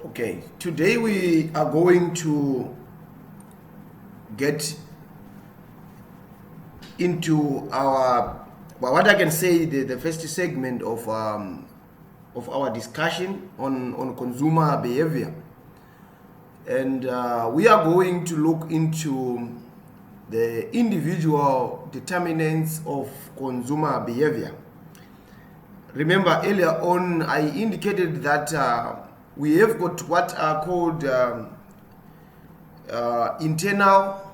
Okay, today we are going to get into our, well, what I can say, the first segment of our discussion on consumer behavior. And we are going to look into the individual determinants of consumer behavior. Remember, earlier on, I indicated that we have got what are called internal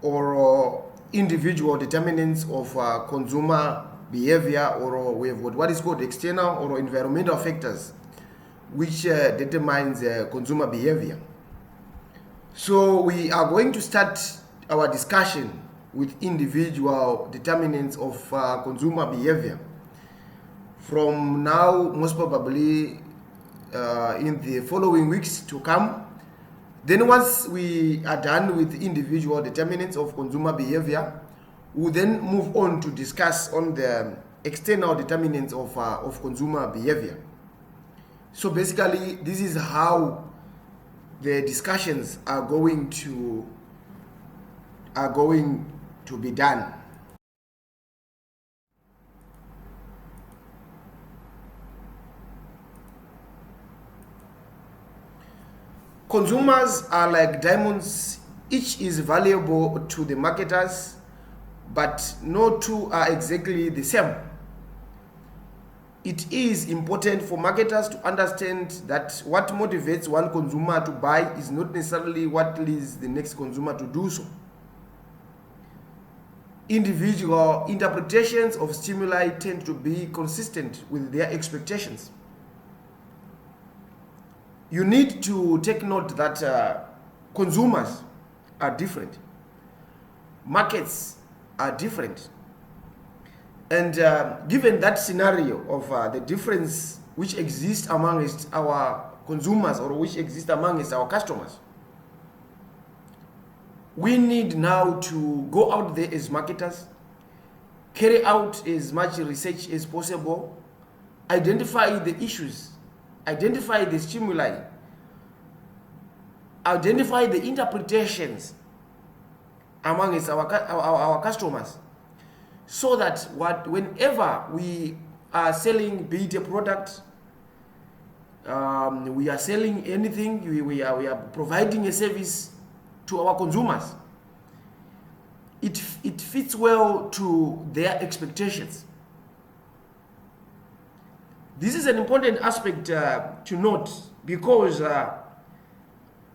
or individual determinants of consumer behavior, or we have got what is called external or environmental factors, which determines consumer behavior. So we are going to start our discussion with individual determinants of consumer behavior. From now, most probably in the following weeks to come. Then once we are done with individual determinants of consumer behavior, we'll then move on to discuss on the external determinants of consumer behavior. So basically, this is how the discussions are going to be done. Consumers are like diamonds. Each is valuable to the marketers, but no two are exactly the same. It is important for marketers to understand that what motivates one consumer to buy is not necessarily what leads the next consumer to do so. Individual interpretations of stimuli tend to be consistent with their expectations. You need to take note that consumers are different, markets are different, and given that scenario of the difference which exists amongst our consumers or which exists amongst our customers, we need now to go out there as marketers, carry out as much research as possible, identify the issues, identify the stimuli, identify the interpretations amongst our customers, so that whenever we are selling, be it a product, we are selling anything, we are providing a service to our consumers, it fits well to their expectations. This is an important aspect to note, because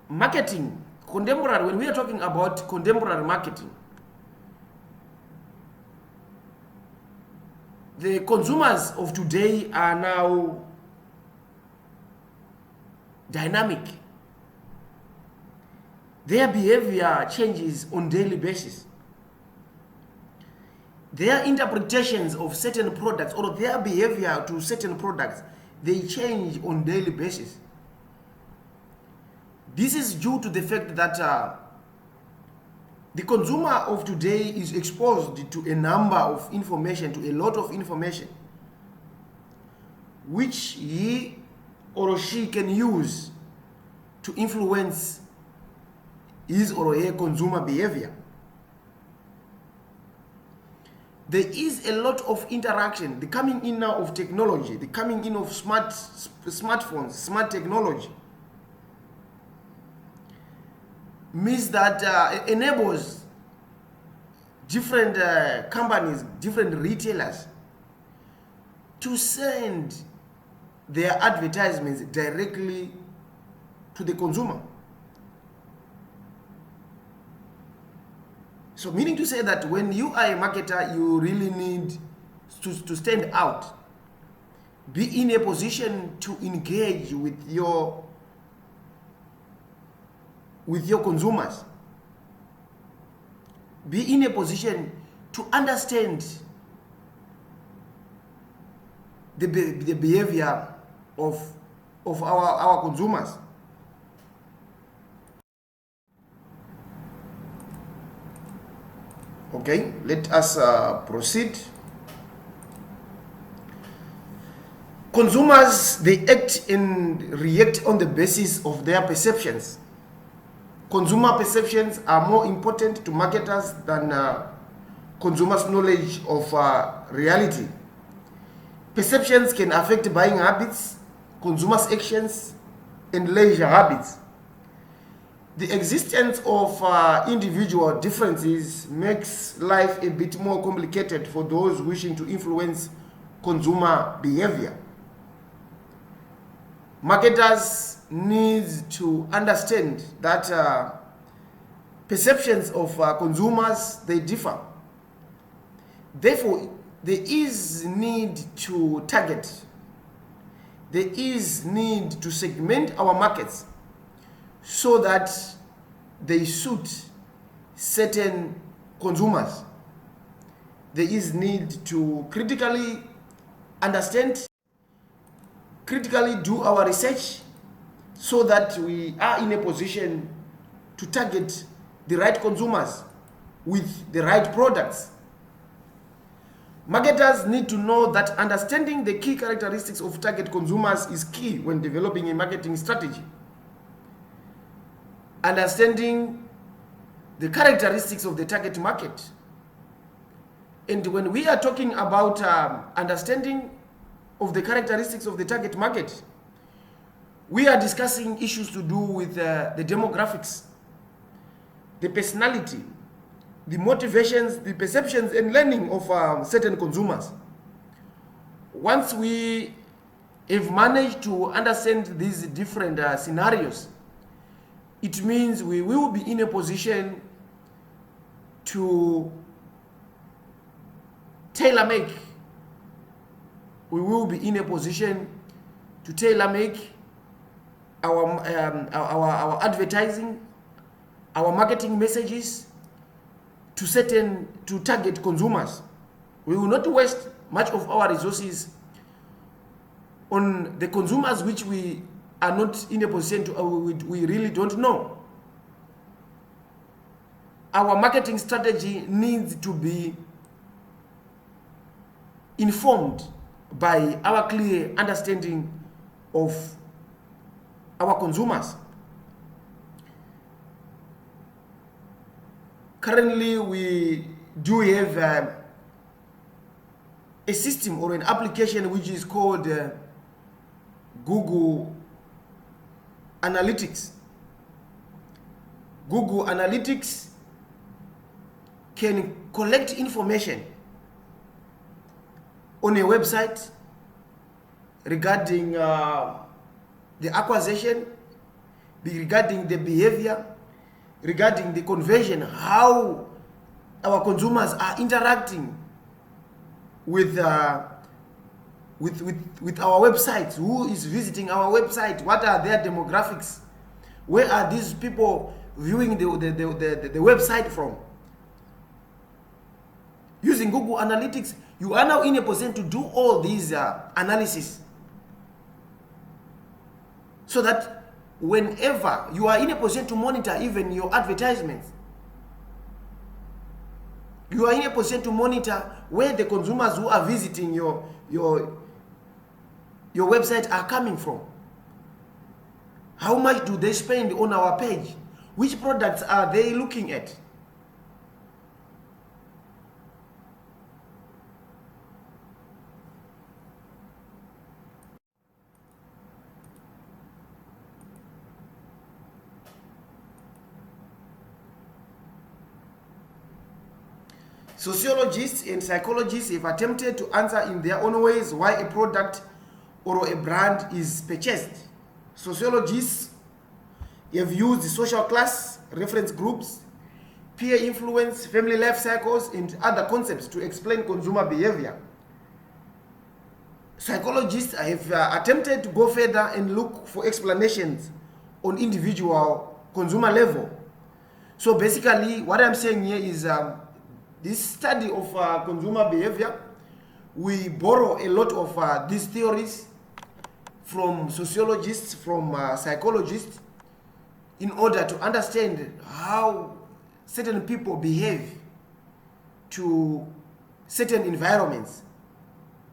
marketing, contemporary, when we are talking about contemporary marketing, the consumers of today are now dynamic. Their behavior changes on daily basis. Their interpretations of certain products or their behavior to certain products, they change on daily basis. This is due to the fact that the consumer of today is exposed to a number of information, to a lot of information, which he or she can use to influence his or her consumer behavior. There is a lot of interaction. The coming in now of technology, the coming in of smartphones, smart technology, means that enables different companies, different retailers to send their advertisements directly to the consumer. So meaning to say that when you are a marketer, you really need to stand out, be in a position to engage with your consumers, be in a position to understand the behavior of our consumers. Okay, let us proceed. Consumers, they act and react on the basis of their perceptions. Consumer perceptions are more important to marketers than consumers' knowledge of reality. Perceptions can affect buying habits, consumers' actions, and leisure habits. The existence of individual differences makes life a bit more complicated for those wishing to influence consumer behavior. Marketers need to understand that perceptions of consumers, they differ. Therefore, there is need to target. There is need to segment our markets so that they suit certain consumers. There is need to critically understand, critically do our research so that we are in a position to target the right consumers with the right products. Marketers need to know that understanding the key characteristics of target consumers is key when developing a marketing strategy. Understanding the characteristics of the target market. And when we are talking about understanding of the characteristics of the target market, we are discussing issues to do with the demographics, the personality, the motivations, the perceptions and learning of certain consumers. Once we have managed to understand these different scenarios, it means we will be in a position to tailor-make. We will be in a position to tailor-make our advertising, our marketing messages to target consumers. We will not waste much of our resources on the consumers which we are not in a position to, we really don't know. Our marketing strategy needs to be informed by our clear understanding of our consumers. Currently, we do have a system or an application which is called Google Analytics. Google Analytics can collect information on a website regarding the acquisition, regarding the behavior, regarding the conversion, how our consumers are interacting with our website, who is visiting our website, what are their demographics, where are these people viewing the website from. Using Google Analytics, you are now in a position to do all these analysis, so that whenever you are in a position to monitor even your advertisements, you are in a position to monitor where the consumers who are visiting your website are coming from. How much do they spend on our page? Which products are they looking at? Sociologists and psychologists have attempted to answer in their own ways why a product or a brand is purchased. Sociologists have used social class, reference groups, peer influence, family life cycles, and other concepts to explain consumer behavior. Psychologists have attempted to go further and look for explanations on individual consumer level. So basically, what I'm saying here is this study of consumer behavior, we borrow a lot of these theories from sociologists, from psychologists, in order to understand how certain people behave to certain environments.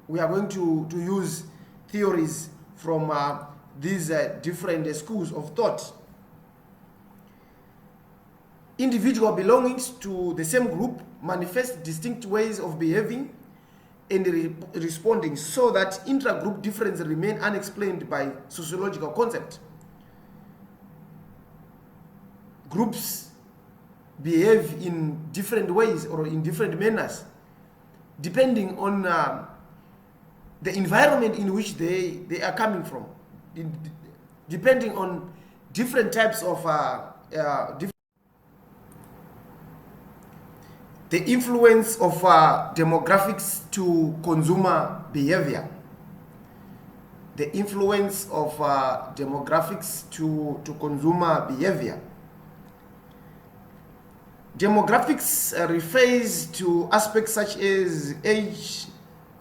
We are going to use theories from these different schools of thought. Individual belongings to the same group manifest distinct ways of behaving and responding, so that intra-group differences remain unexplained by sociological concept. Groups behave in different ways or in different manners depending on the environment in which they are coming from, depending on different types of the influence of demographics to consumer behavior. The influence of demographics to consumer behavior. Demographics refers to aspects such as age,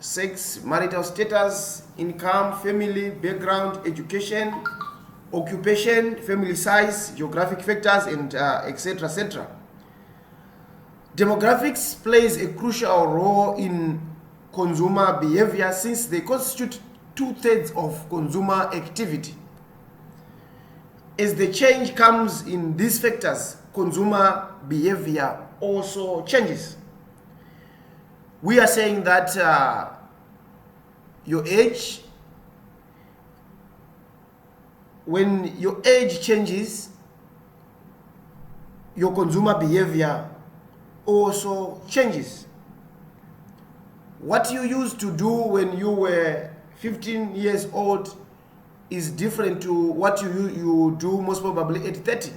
sex, marital status, income, family, background, education, occupation, family size, geographic factors, and etc. etc. Demographics plays a crucial role in consumer behavior since they constitute 2/3 of consumer activity. As the change comes in these factors, consumer behavior also changes. We are saying that your age, when your age changes, your consumer behavior also changes. What you used to do when you were 15 years old is different to what you do most probably at 30.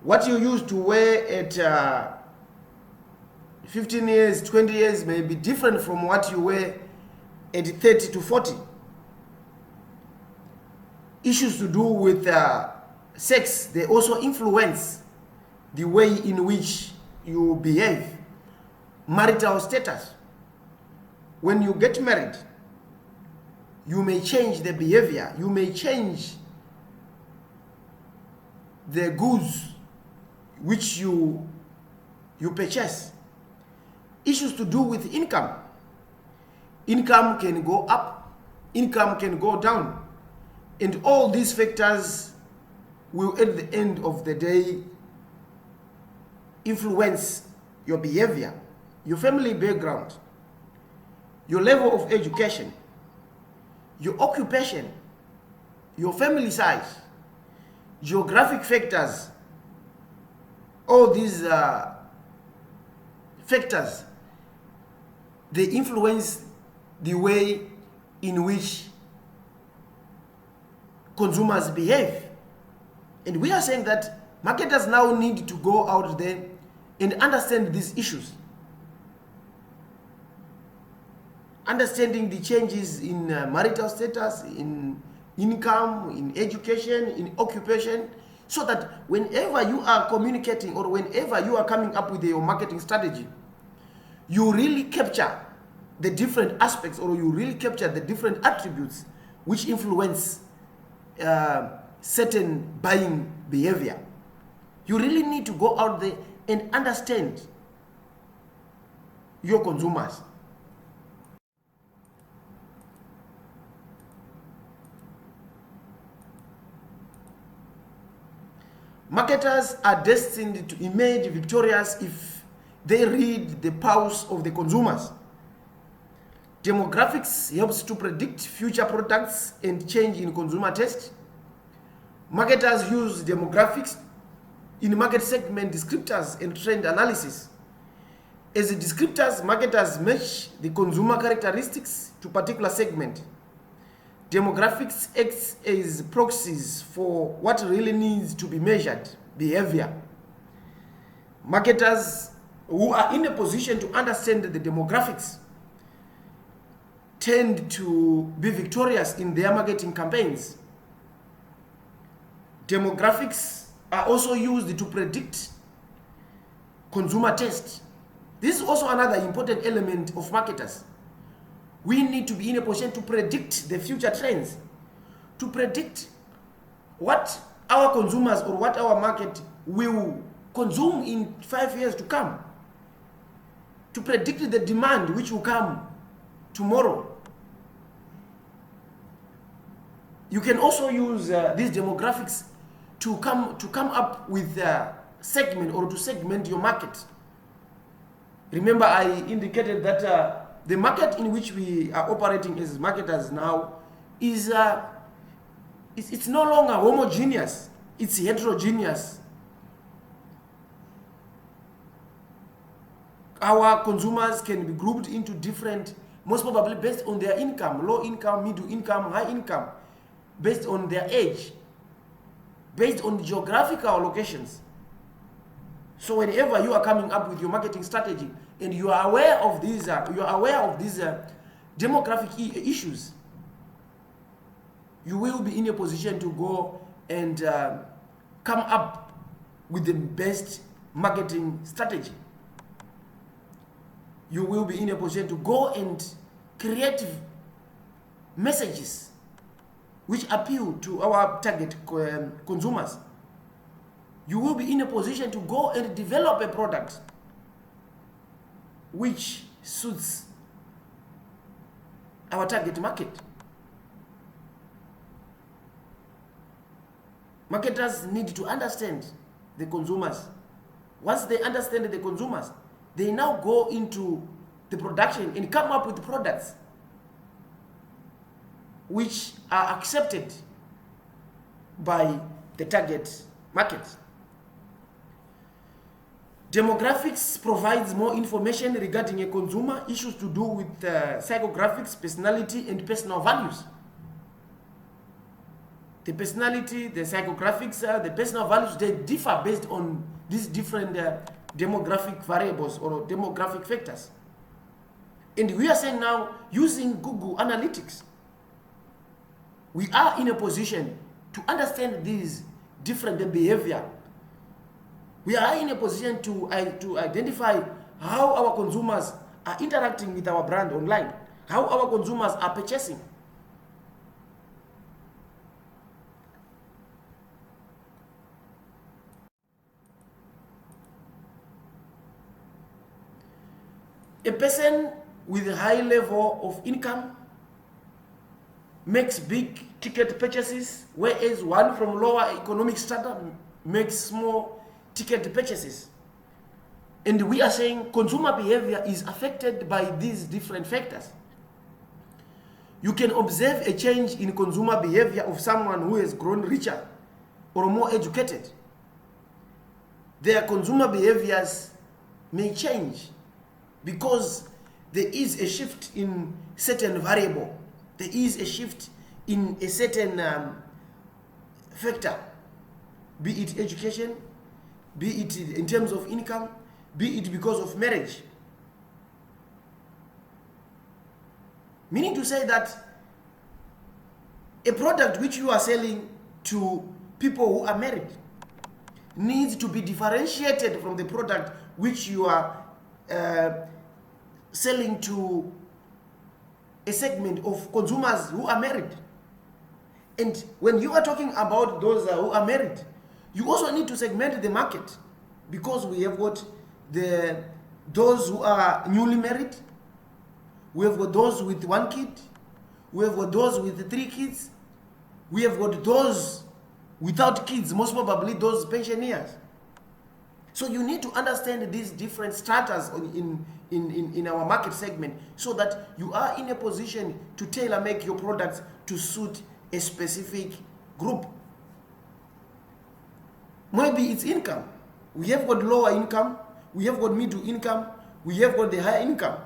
What you used to wear at 15 years, 20 years may be different from what you wear at 30 to 40. Issues to do with sex, they also influence the way in which you behave. Marital status. When you get married, you may change the behavior. You may change the goods which you purchase. Issues to do with income. Income can go up, income can go down. And all these factors will, at the end of the day, influence your behavior, your family background, your level of education, your occupation, your family size, geographic factors. All these factors, they influence the way in which consumers behave. And we are saying that marketers now need to go out there and understand these issues. Understanding the changes in marital status, in income, in education, in occupation, so that whenever you are communicating or whenever you are coming up with your marketing strategy, you really capture the different aspects, or you really capture the different attributes which influence certain buying behavior. You really need to go out there and understand your consumers. Marketers are destined to emerge victorious if they read the pulse of the consumers. Demographics helps to predict future products and change in consumer taste. Marketers use demographics in market segment descriptors and trend analysis. As the descriptors, marketers match the consumer characteristics to particular segment. Demographics acts as proxies for what really needs to be measured, behavior. Marketers who are in a position to understand the demographics tend to be victorious in their marketing campaigns. Demographics are also used to predict consumer taste. This is also another important element of marketers. We need to be in a position to predict the future trends, to predict what our consumers or what our market will consume in 5 years to come, to predict the demand which will come tomorrow. You can also use these demographics to come up with a segment or to segment your market. Remember, I indicated that the market in which we are operating as marketers now is it's no longer homogeneous, it's heterogeneous. Our consumers can be grouped into different, most probably based on their income, low income, middle income, high income, based on their age, based on geographical locations. So whenever you are coming up with your marketing strategy and you are aware of these demographic issues, you will be in a position to go and come up with the best marketing strategy. You will be in a position to go and create messages which appeal to our target consumers. You will be in a position to go and develop a product which suits our target market. Marketers need to understand the consumers. Once they understand the consumers, they now go into the production and come up with products which are accepted by the target market. Demographics provides more information regarding a consumer, issues to do with psychographics, personality, and personal values. The personality, the psychographics, the personal values, they differ based on these different demographic variables or demographic factors. And we are saying now, using Google Analytics, we are in a position to understand these different behavior. We are in a position to identify how our consumers are interacting with our brand online, how our consumers are purchasing. A person with a high level of income makes big ticket purchases, whereas one from lower economic strata makes small ticket purchases. And we are saying consumer behavior is affected by these different factors. You can observe a change in consumer behavior of someone who has grown richer or more educated. Their consumer behaviors may change because there is a shift in certain variable. There is a shift in a certain factor, be it education, be it in terms of income, be it because of marriage. Meaning to say that a product which you are selling to people who are married needs to be differentiated from the product which you are selling to a segment of consumers who are married. And when you are talking about those who are married, you also need to segment the market, because we have got those who are newly married, we have got those with 1 kid, we have got those with 3 kids, we have got those without kids, most probably those pensioners. So you need to understand these different stratas in our market segment, so that you are in a position to tailor make your products to suit a specific group. Maybe it's income. We have got lower income, we have got middle income, we have got the higher income.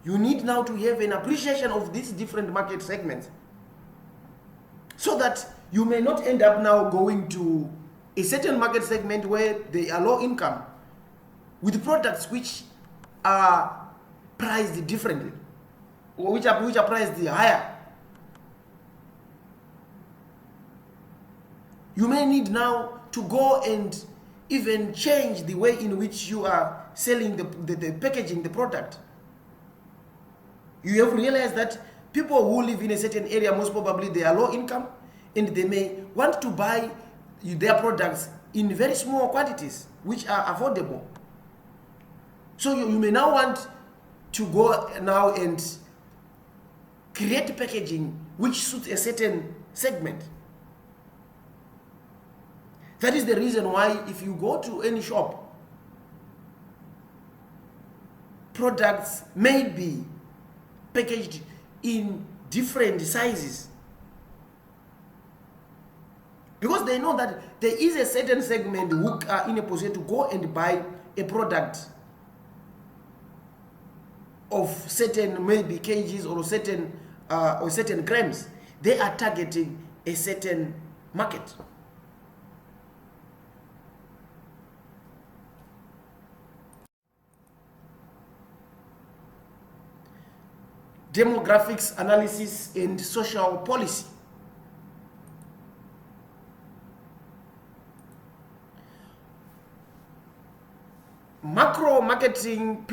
You need now to have an appreciation of these different market segments, so that you may not end up now going to a certain market segment where they are low income with products which are priced differently, or which are priced higher. You may need now to go and even change the way in which you are selling the packaging, the product. You have realized that people who live in a certain area, most probably they are low income, and they may want to buy their products in very small quantities which are affordable. So you may now want to go now and create packaging which suits a certain segment. That is the reason why if you go to any shop, products may be packaged in different sizes, because they know that there is a certain segment who are in a position to go and buy a product of certain maybe kgs or certain grams. They are targeting a certain market. Demographics analysis and social policy. Macro marketing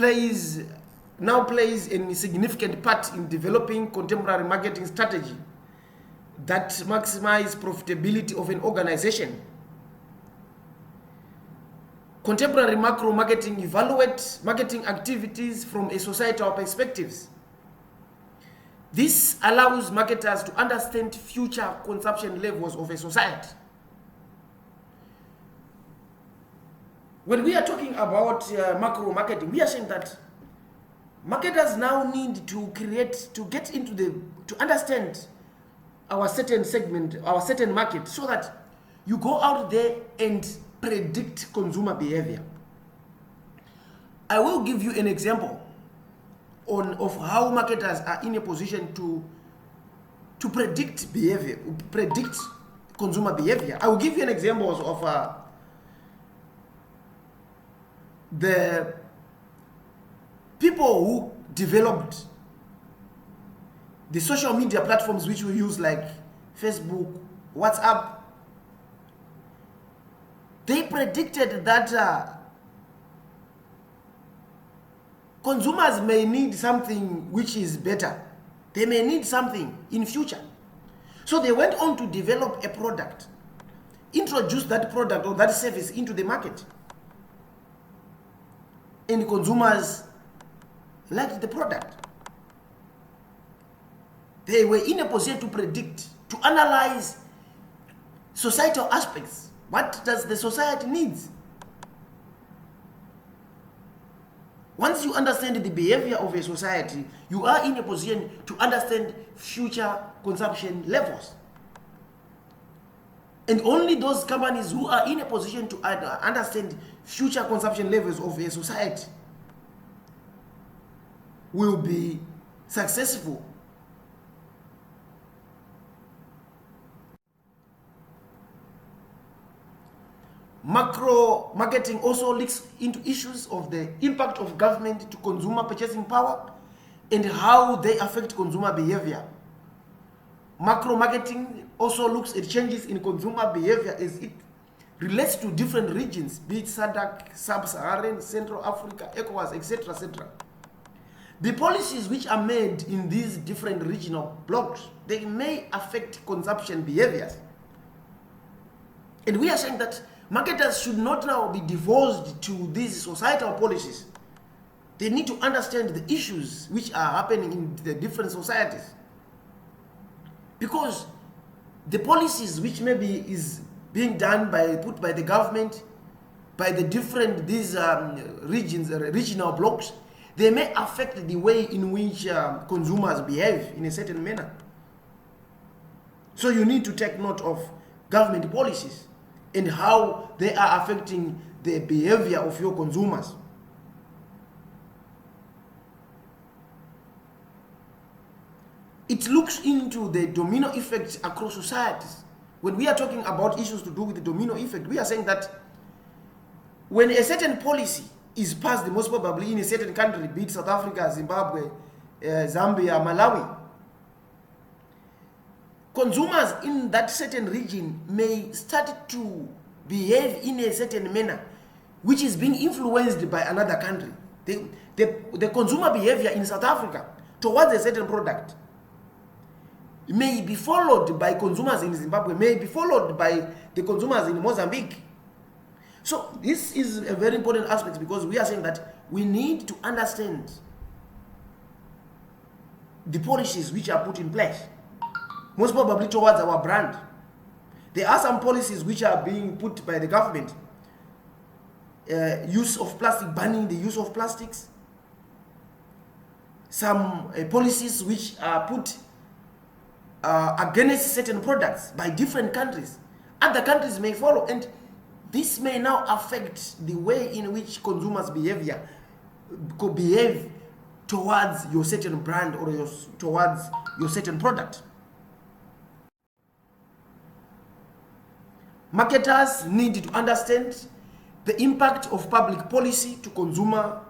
now plays a significant part in developing contemporary marketing strategy that maximize profitability of an organization. Contemporary macro marketing evaluates marketing activities from a societal perspectives. This allows marketers to understand future consumption levels of a society. When we are talking about macro marketing, we are saying that marketers now need to understand our certain segment, our certain market, so that you go out there and predict consumer behavior. I will give you an example of how marketers are in a position to predict consumer behavior. I will give you an example of the people who developed the social media platforms which we use, like Facebook, WhatsApp. They predicted that consumers may need something which is better. They may need something in future. So they went on to develop a product, introduce that product or that service into the market. And consumers liked the product. They were in a position to predict, to analyze societal aspects. What does the society need? Once you understand the behavior of a society, you are in a position to understand future consumption levels. And only those companies who are in a position to understand future consumption levels of a society will be successful. Macro marketing also looks into issues of the impact of government to consumer purchasing power and how they affect consumer behavior. Macro marketing also looks at changes in consumer behavior as it relates to different regions, be it SADC, Sub-Saharan, Central Africa, ECOWAS, etc., etc. The policies which are made in these different regional blocks, they may affect consumption behaviors. And we are saying that marketers should not now be devoted to these societal policies. They need to understand the issues which are happening in the different societies. Because the policies which maybe is being done put by the government, by the different regional blocks, they may affect the way in which consumers behave in a certain manner. So you need to take note of government policies and how they are affecting the behavior of your consumers. It looks into the domino effects across societies. When we are talking about issues to do with the domino effect, we are saying that when a certain policy is passed, most probably in a certain country, be it South Africa, Zimbabwe, Zambia, Malawi, consumers in that certain region may start to behave in a certain manner which is being influenced by another country. The consumer behavior in South Africa towards a certain product may be followed by consumers in Zimbabwe, may be followed by the consumers in Mozambique. So this is a very important aspect, because we are saying that we need to understand the policies which are put in place, most probably towards our brand. There are some policies which are being put by the government. Use of plastic, banning the use of plastics. Some policies which are put against certain products by different countries. Other countries may follow, and this may now affect the way in which consumers' behavior could behave towards your certain brand or towards your certain product. Marketers need to understand the impact of public policy to consumer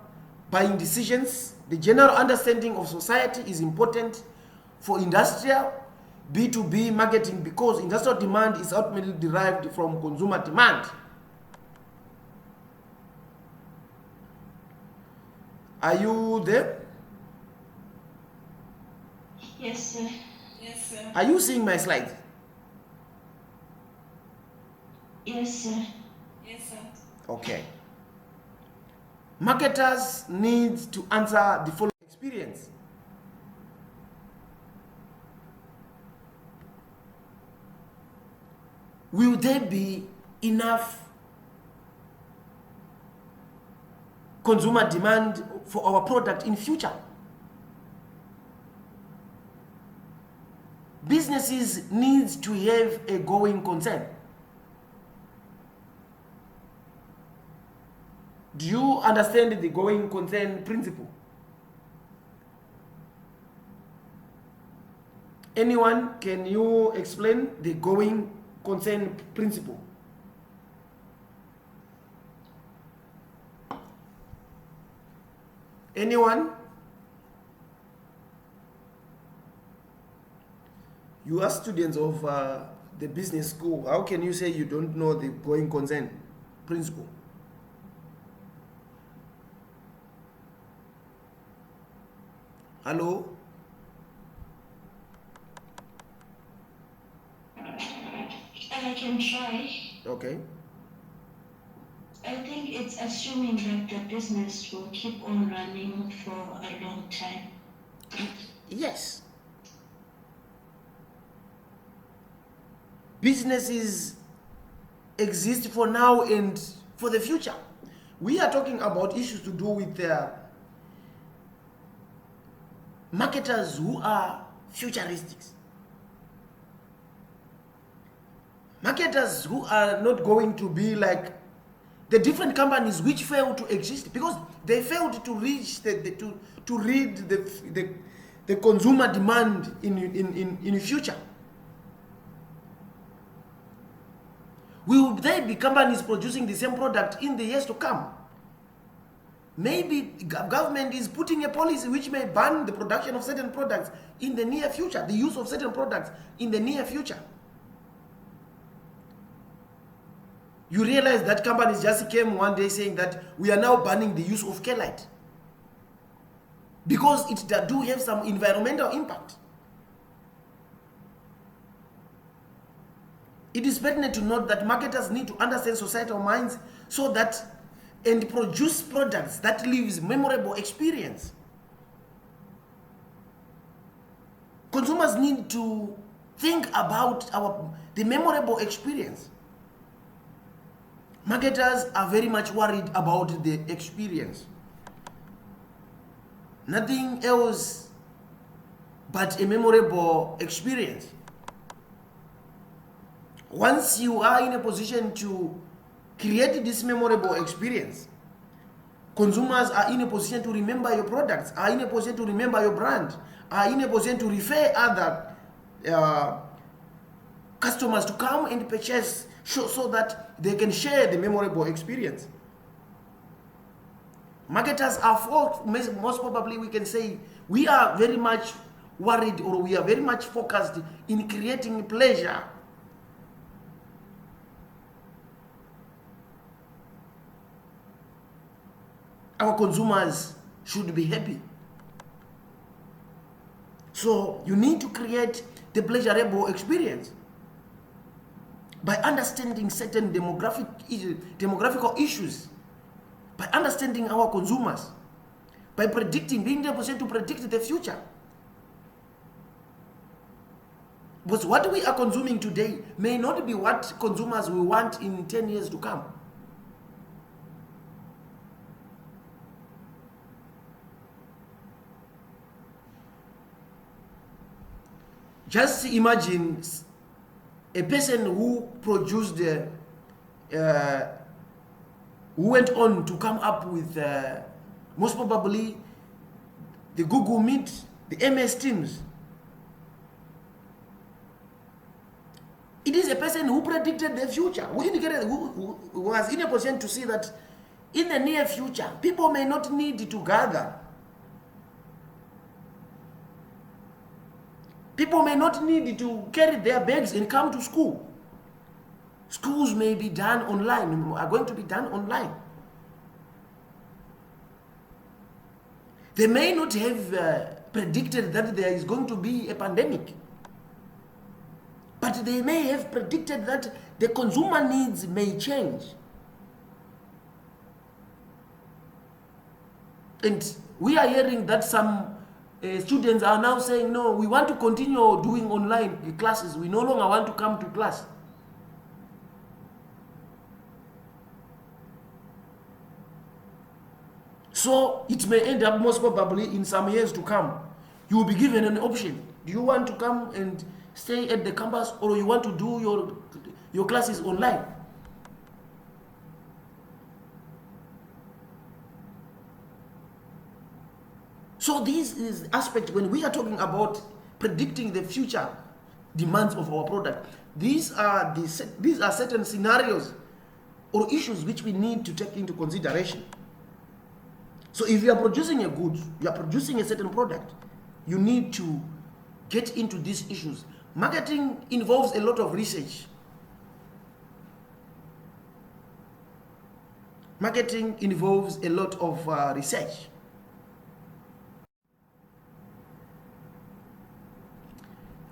buying decisions. The general understanding of society is important for industrial B2B marketing because industrial demand is ultimately derived from consumer demand. Are you there? Yes, sir. Yes, sir. Are you seeing my slides? Yes, sir. Yes, sir. Okay. Marketers need to answer the following experience. Will there be enough consumer demand for our product in future? Businesses need to have a going concern. Do you understand the going concern principle? Anyone, can you explain the going concern principle? Anyone? You are students of the business school. How can you say you don't know the going concern principle? Hello? I can try. Okay. I think it's assuming that the business will keep on running for a long time. Yes. Businesses exist for now and for the future. We are talking about issues to do with marketers who are futuristics. Marketers who are not going to be like the different companies which failed to exist because they failed to reach to read the consumer demand in the future. Will there be companies producing the same product in the years to come? Maybe government is putting a policy which may ban the production of certain products in the near future, the use of certain products in the near future. You realize that companies just came one day saying that we are now banning the use of chelate because it do have some environmental impact. It is pertinent to note that marketers need to understand societal minds so that and produce products that leaves memorable experience. Consumers need to think about the memorable experience. Marketers are very much worried about the experience. Nothing else but a memorable experience. Once you are in a position to create this memorable experience, consumers are in a position to remember your products, are in a position to remember your brand, are in a position to refer other customers to come and purchase so that they can share the memorable experience. Marketers are most probably we can say we are very much worried or we are very much focused in creating pleasure. Our consumers should be happy. So you need to create the pleasurable experience by understanding certain demographical issues, by understanding our consumers, by predicting, being able to predict the future. Because what we are consuming today may not be what consumers will want in 10 years to come. Just imagine a person who produced, who went on to come up with most probably the Google Meet, the MS Teams. It is a person who predicted the future, who was in a position to see that in the near future, people may not need to gather. People may not need to carry their bags and come to school. Schools may be done online, are going to be done online. They may not have predicted that there is going to be a pandemic, but they may have predicted that the consumer needs may change. And we are hearing that some students are now saying, no, we want to continue doing online classes. We no longer want to come to class. So it may end up most probably in some years to come, you will be given an option. Do you want to come and stay at the campus, or you want to do your classes online? So this is the aspect when we are talking about predicting the future demands of our product. These are certain scenarios or issues which we need to take into consideration. So if you are producing a good, you are producing a certain product, you need to get into these issues. Marketing involves a lot of research. Marketing involves a lot of research.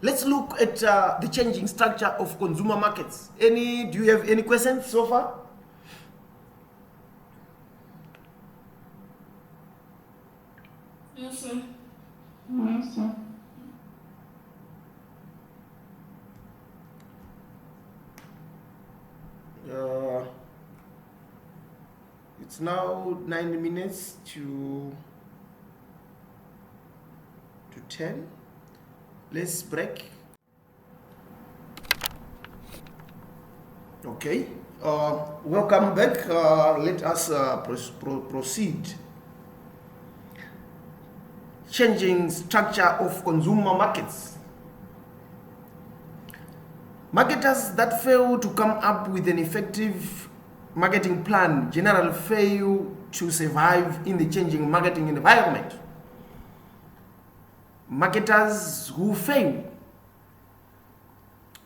Let's look at the changing structure of consumer markets. Do you have any questions so far? Yes, sir. Yes, sir. It's now 9 minutes to 10. Let's break. Okay. Welcome back. Let us proceed. Changing structure of consumer markets. Marketers that fail to come up with an effective marketing plan generally fail to survive in the changing marketing environment. Marketers who fail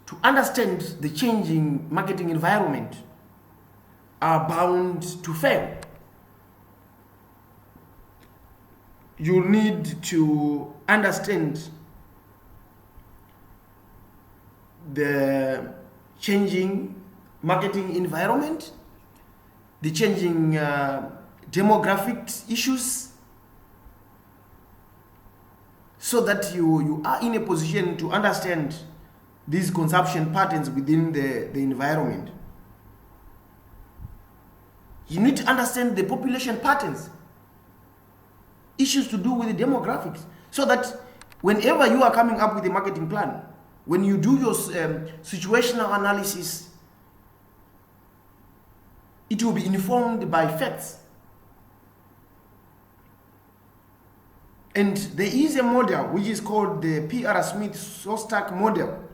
to understand the changing marketing environment are bound to fail. You need to understand the changing marketing environment, the changing demographic issues, so that you are in a position to understand these consumption patterns within the environment. You need to understand the population patterns, issues to do with the demographics, so that whenever you are coming up with a marketing plan, when you do your situational analysis, it will be informed by facts. And there is a model which is called the P.R. Smith-Shostak model,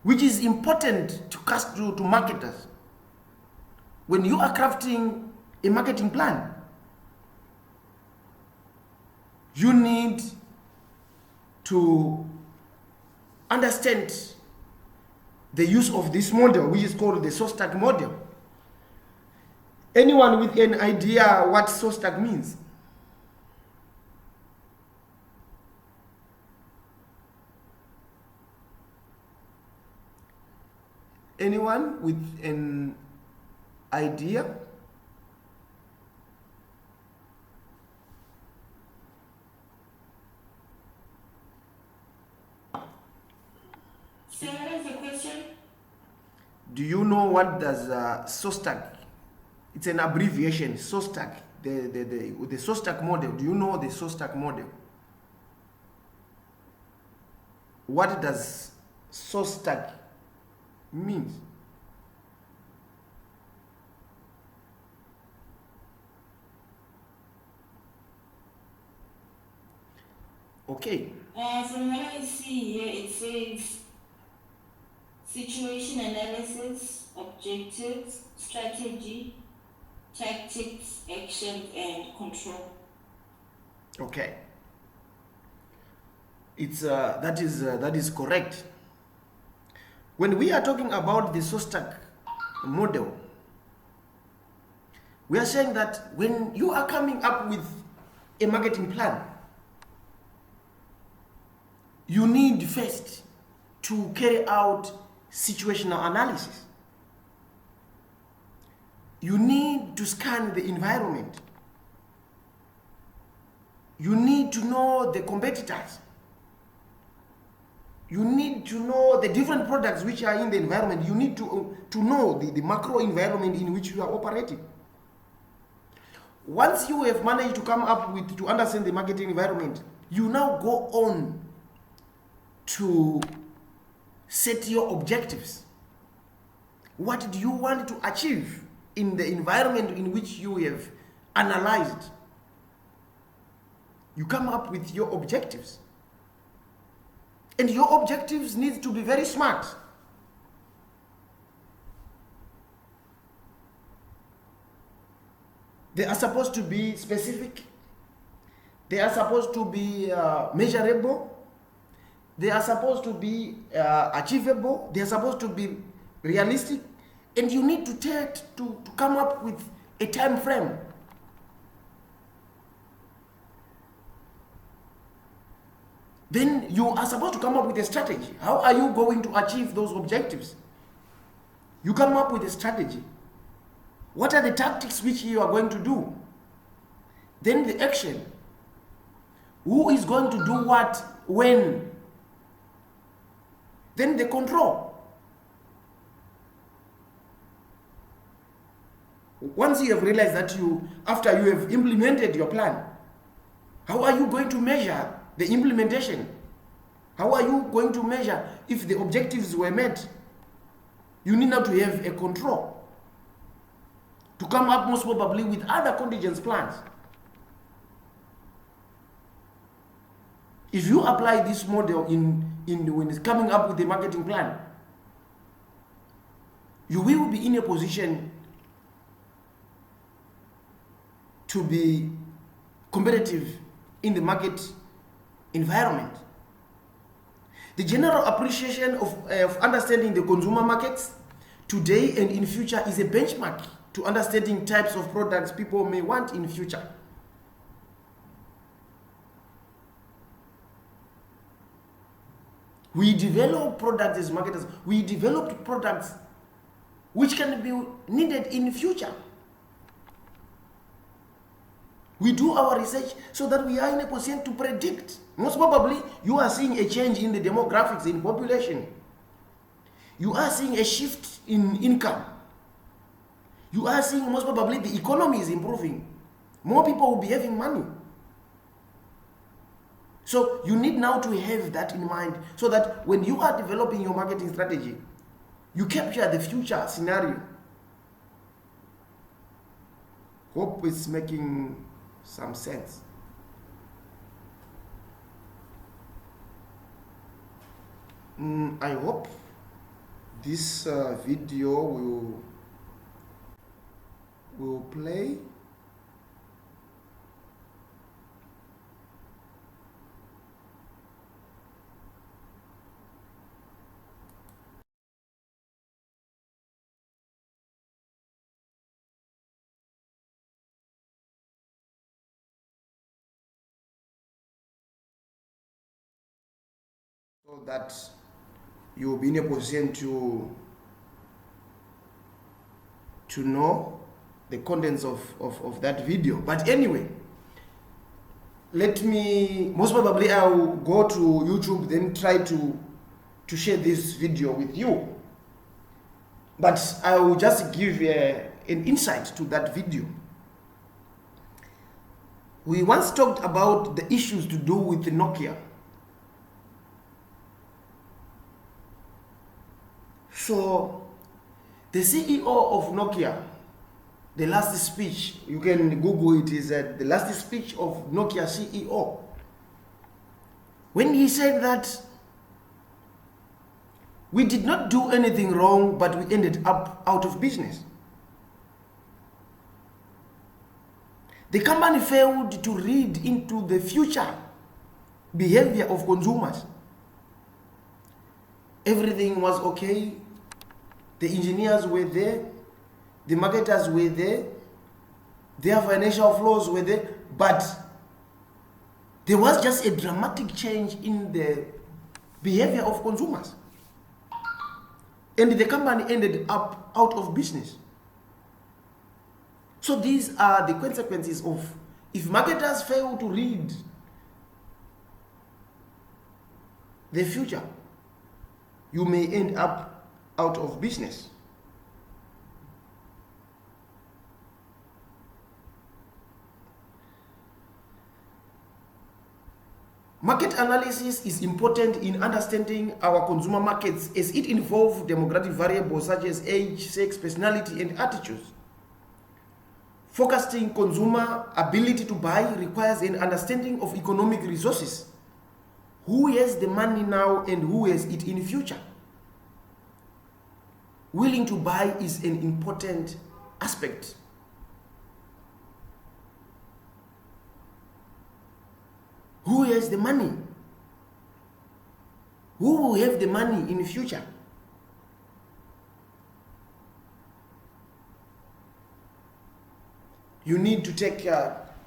which is important to cast through to marketers. When you are crafting a marketing plan, you need to understand the use of this model, which is called the Shostak model. Anyone with an idea what Shostak means? Anyone with an idea? So what is the question? Do you know what does SOSTAC? It's an abbreviation, SOSTAC. The SOSTAC model. Do you know the SOSTAC model? What does SOSTAC mean? Okay. From what I see here, it says situation analysis, objectives, strategy, tactics, actions, and control. Okay. It's that is correct. When we are talking about the SOSTAC model, we are saying that when you are coming up with a marketing plan, you need first to carry out situational analysis. You need to scan the environment. You need to know the competitors. You need to know the different products which are in the environment. You need to know the macro environment in which you are operating. Once you have managed to come up with, to understand the marketing environment, you now go on to set your objectives. What do you want to achieve in the environment in which you have analyzed? You come up with your objectives. And your objectives need to be very smart. They are supposed to be specific. They are supposed to be measurable. They are supposed to be achievable. They are supposed to be realistic. And you need to come up with a time frame. Then you are supposed to come up with a strategy. How are you going to achieve those objectives? You come up with a strategy. What are the tactics which you are going to do? Then the action. Who is going to do what, when? Then the control. Once you have realized that after you have implemented your plan, how are you going to measure the implementation? How are you going to measure if the objectives were met? You need now to have a control to come up most probably with other contingency plans. If you apply this model when it's coming up with the marketing plan, you will be in a position to be competitive in the market environment. The general appreciation of understanding the consumer markets today and in future is a benchmark to understanding types of products people may want in future. We develop products as marketers. We developed products which can be needed in future. We do our research so that we are in a position to predict. Most probably, you are seeing a change in the demographics in population. You are seeing a shift in income. You are seeing most probably the economy is improving. More people will be having money. So you need now to have that in mind so that when you are developing your marketing strategy, you capture the future scenario. Hope it's making some sense. I hope this video will play. So that you will be in a position to know the contents of that video. But anyway, most probably I will go to YouTube, then try to to share this video with you. But I will just give an insight to that video. We once talked about the issues to do with Nokia. So the CEO of Nokia, the last speech, you can Google it, is the last speech of Nokia CEO. When he said that we did not do anything wrong, but we ended up out of business. The company failed to read into the future behavior of consumers. Everything was okay. The engineers were there. The marketers were there. Their financial flows were there. But there was just a dramatic change in the behavior of consumers. And the company ended up out of business. So these are the consequences of, if marketers fail to read the future, you may end up out of business. Market analysis is important in understanding our consumer markets as it involves demographic variables such as age, sex, personality, and attitudes. Forecasting consumer ability to buy requires an understanding of economic resources. Who has the money now and who has it in the future? Willing to buy is an important aspect. Who has the money? Who will have the money in the future? You need to take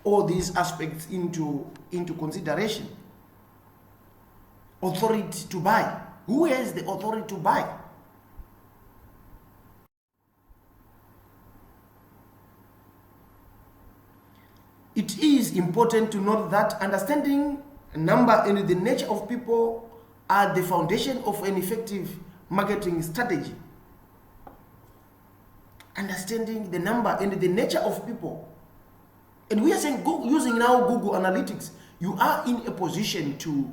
all these aspects into consideration. Authority to buy. Who has the authority to buy? It is important to note that understanding number and the nature of people are the foundation of an effective marketing strategy. Understanding the number and the nature of people. And we are saying, using now Google Analytics, you are in a position to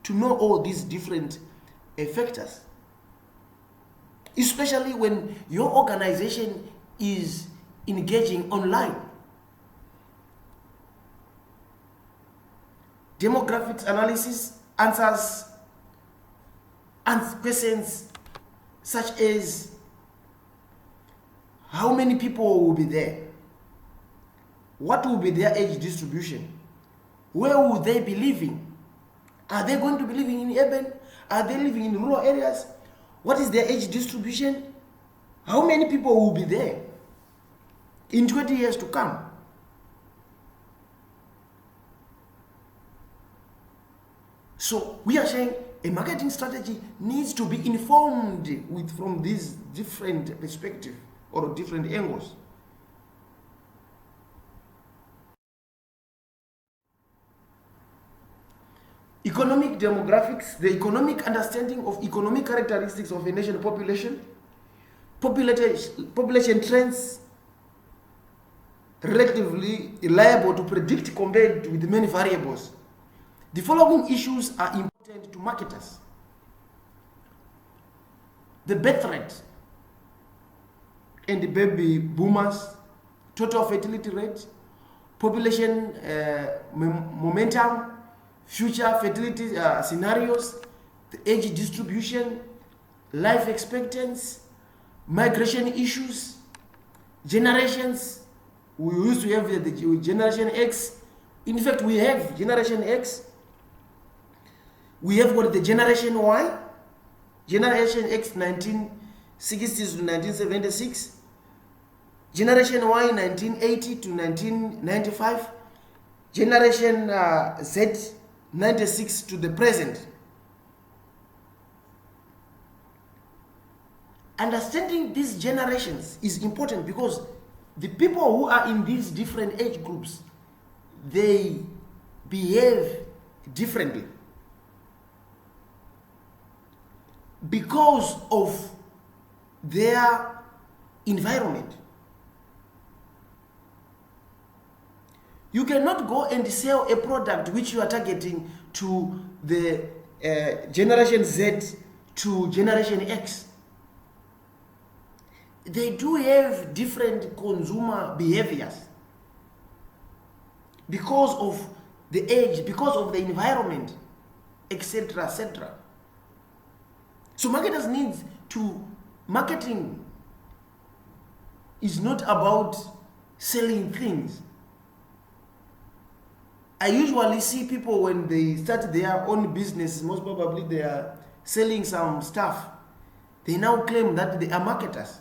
know all these different factors. Especially when your organization is engaging online. Demographics analysis answers questions such as how many people will be there? What will be their age distribution? Where will they be living? Are they going to be living in urban? Are they living in rural areas? What is their age distribution? How many people will be there in 20 years to come? So we are saying a marketing strategy needs to be informed from these different perspectives or different angles. Economic demographics, the economic understanding of economic characteristics of a nation population, population trends, relatively reliable to predict compared with many variables. The following issues are important to marketers. The birth rate and the baby boomers, total fertility rate, population momentum, future fertility scenarios, the age distribution, life expectancy, migration issues, generations. We used to have the Generation X. In fact, we have Generation X. We have got the Generation Y, Generation X 1960s to 1976, Generation Y 1980 to 1995, Generation Z 96 to the present. Understanding these generations is important because the people who are in these different age groups, they behave differently. because of their environment. You cannot go and sell a product which you are targeting to the Generation Z to Generation X. They do have different consumer behaviors because of the age, because of the environment, etc., etc. So marketers need to, marketing is not about selling things. I usually see people when they start their own business, most probably they are selling some stuff. They now claim that they are marketers.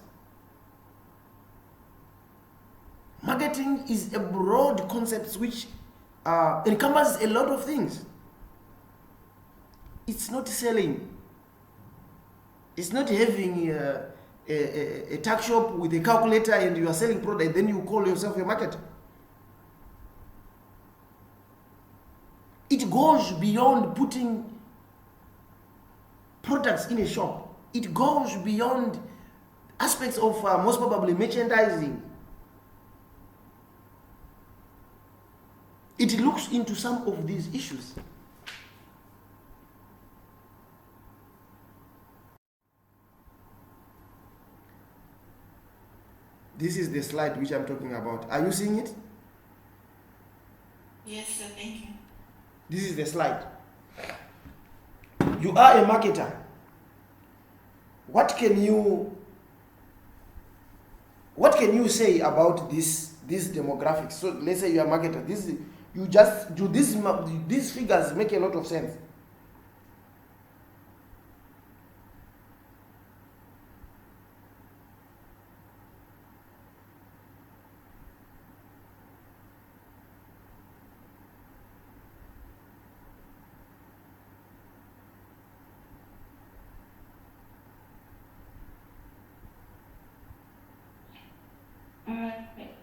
Marketing is a broad concept which encompasses a lot of things. It's not selling. It's not having a tuck shop with a calculator and you are selling product, then you call yourself a marketer. It goes beyond putting products in a shop. It goes beyond aspects of most probably merchandising. It looks into some of these issues. This is the slide which I'm talking about. Are you seeing it? Yes, sir, thank you. This is the slide. You are a marketer. What can you say about these demographics? So let's say you are a marketer. You just do this. These figures make a lot of sense.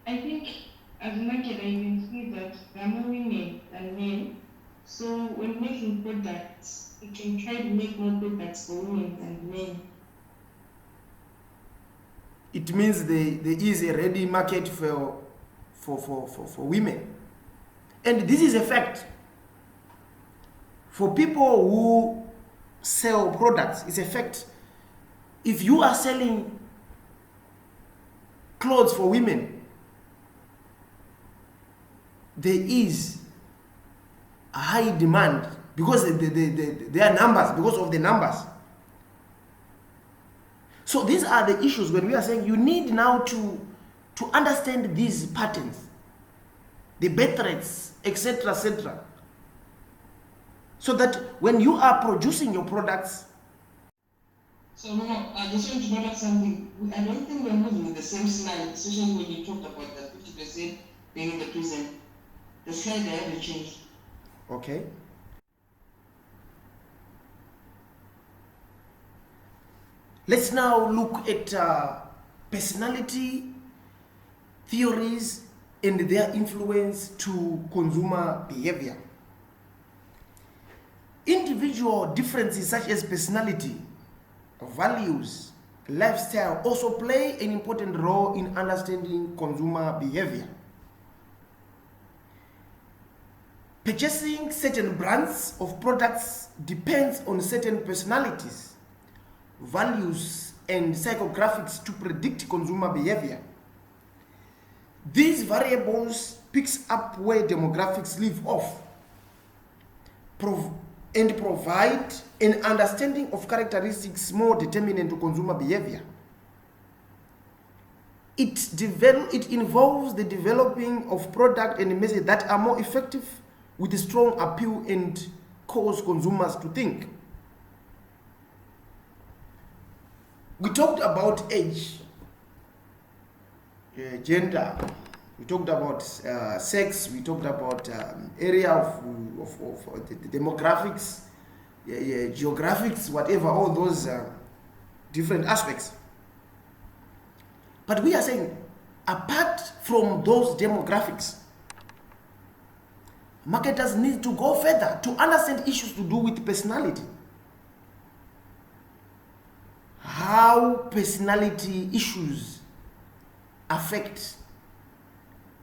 I think as a marketer, you can see that there are more women than men. So when making products, you can try to make more products for women than men. It means there is a ready market for women. And this is a fact. For people who sell products, it's a fact. If you are selling clothes for women, there is a high demand because there are numbers, because of the numbers. So these are the issues when we are saying you need now to understand these patterns, the birth rates, etc., etc. So that when you are producing your products. So no, I just want to point out something. I don't think we're moving with the same slide, especially when you talked about the 50% being in the prison. The slide I haven't changed. Okay. Let's now look at personality theories and their influence to consumer behavior. Individual differences such as personality, values, lifestyle also play an important role in understanding consumer behavior. Purchasing certain brands of products depends on certain personalities, values, and psychographics to predict consumer behavior. These variables picks up where demographics leave off and provide an understanding of characteristics more determinant to consumer behavior. It involves the developing of product and message that are more effective with a strong appeal and cause consumers to think. We talked about age, gender, we talked about sex, we talked about area of the demographics, geographics, whatever, all those different aspects. But we are saying, apart from those demographics, marketers need to go further to understand issues to do with personality. how personality issues affect.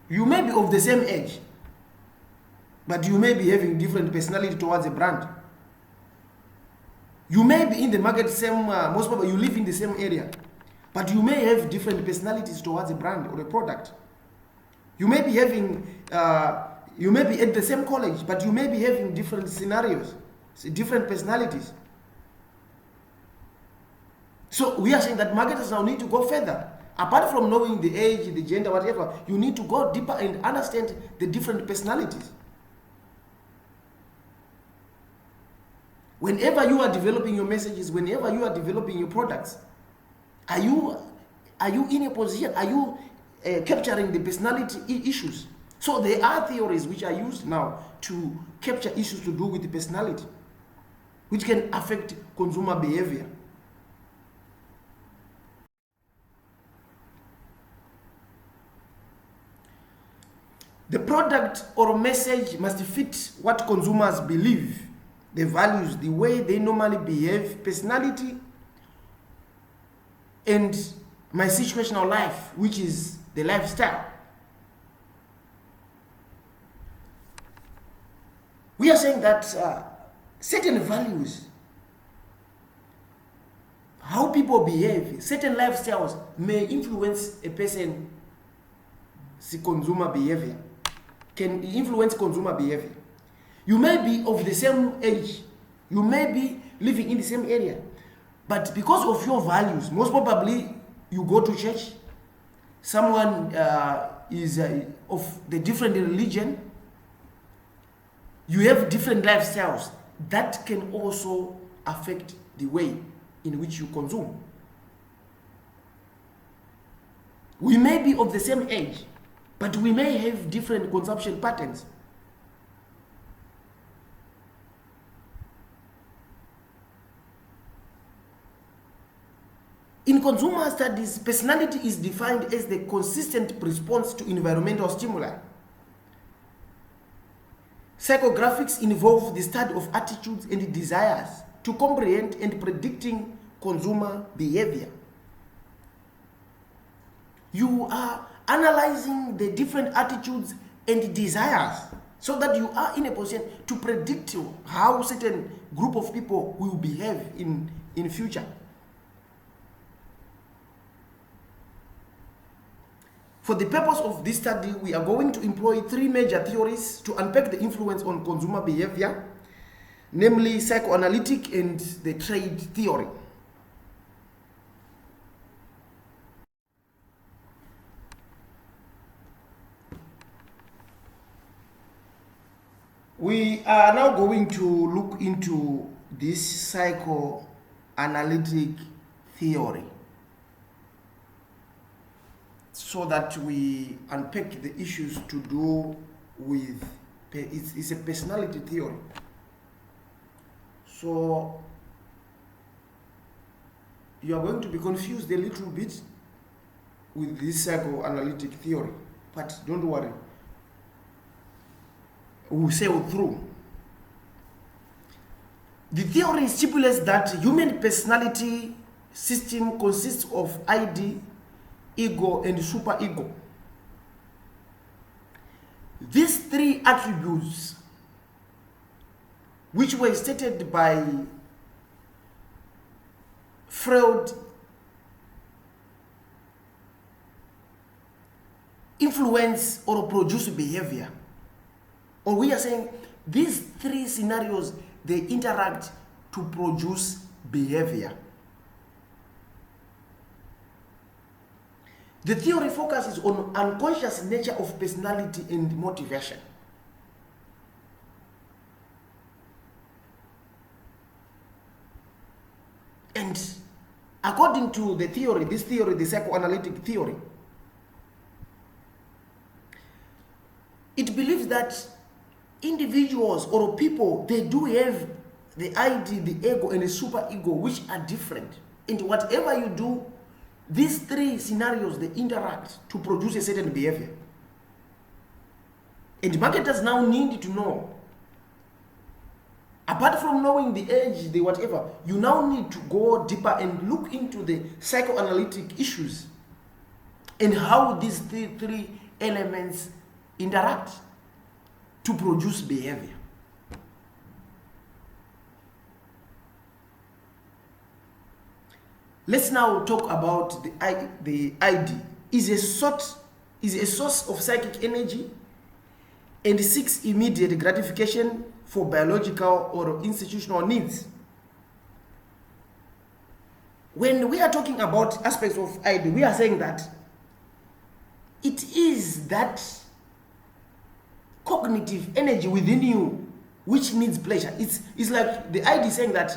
You may be of the same age, but you may be having different personality towards a brand. You may be in the market same, most probably you live in the same area, but you may have different personalities towards a brand or a product. You may be having, you may be at the same college, but you may be having different scenarios, different personalities. So we are saying that marketers now need to go further. Apart from knowing the age, the gender, whatever, you need to go deeper and understand the different personalities. Whenever you are developing your messages, whenever you are developing your products, are you in a position, are you capturing the personality issues? So there are theories which are used now to capture issues to do with the personality, which can affect consumer behavior. The product or message must fit what consumers believe, the values, the way they normally behave, personality, and my situational life, which is the lifestyle. We are saying that certain values, how people behave, certain lifestyles may influence a person's consumer behavior, can influence consumer behavior. You may be of the same age, you may be living in the same area, but because of your values, most probably you go to church, someone is of the different religion, you have different lifestyles, that can also affect the way in which you consume. We may be of the same age, but we may have different consumption patterns. In consumer studies, personality is defined as the consistent response to environmental stimuli. Psychographics involve the study of attitudes and desires to comprehend and predicting consumer behavior. You are analyzing the different attitudes and desires so that you are in a position to predict how certain group of people will behave in future. For the purpose of this study, we are going to employ three major theories to unpack the influence on consumer behavior, namely psychoanalytic and the trade theory. We are now going to look into this psychoanalytic theory so that we unpack the issues to do with, it's a personality theory. So you are going to be confused a little bit with this psychoanalytic theory, but don't worry, we'll sail through. The theory stipulates that human personality system consists of ID, ego, and superego. These three attributes, which were stated by Freud, influence or produce behavior. Or we are saying these three scenarios, they interact to produce behavior. The theory focuses on unconscious nature of personality and motivation. And according to the theory, this theory, the psychoanalytic theory, it believes that individuals or people, they do have the ID, the ego, and the superego, which are different. And whatever you do, these three scenarios, they interact to produce a certain behavior. And marketers now need to know Apart from knowing the age, the whatever, you now need to go deeper and look into the psychoanalytic issues and how these three elements interact to produce behavior. Let's now talk about the ID. Is a source of psychic energy and seeks immediate gratification for biological or institutional needs. When we are talking about aspects of ID, we are saying that it is that cognitive energy within you which needs pleasure. It's like the ID saying that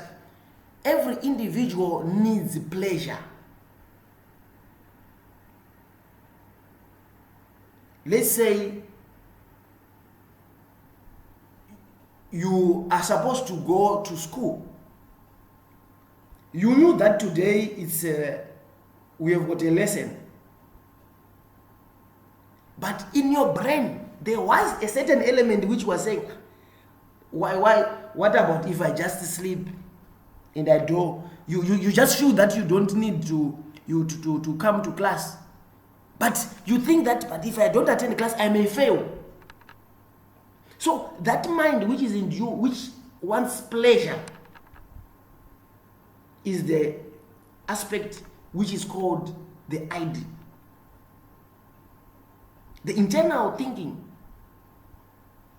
every individual needs pleasure. Let's say you are supposed to go to school. You knew that today we have got a lesson. But in your brain, there was a certain element which was saying, what about if I just sleep and I do? You just feel that you don't need to come to class. But you think that, but if I don't attend class, I may fail. So that mind which is in you, which wants pleasure, is the aspect which is called the ID. The internal thinking